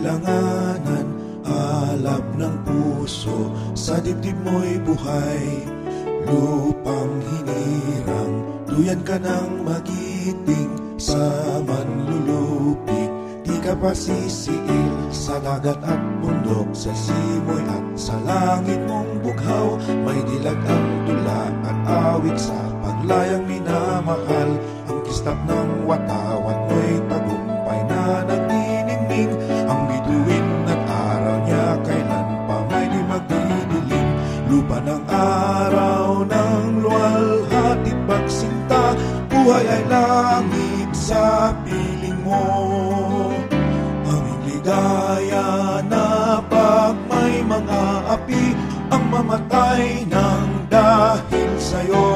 alinlanganan, alab ng puso, sa dibdib mo'y buhay. Lupang hinirang, duyan ka ng magiting, sa manlulupig, di ka pa sisiil. Sa dagat at bundok, sa simoy at sa langit mong bughaw, may dilag ang tula at awit sa paglayang minamahal. Ang kislap ng watawat mo'y tagumpay na nagniningning, ang bituin at araw niya kailan pa may di magdidilim. Lupa ng araw ng luwalhati pagsinta, buhay ay langit sa piling mo. Aming ligaya na pag may mga api ang mamatay ng dahil sa'yo.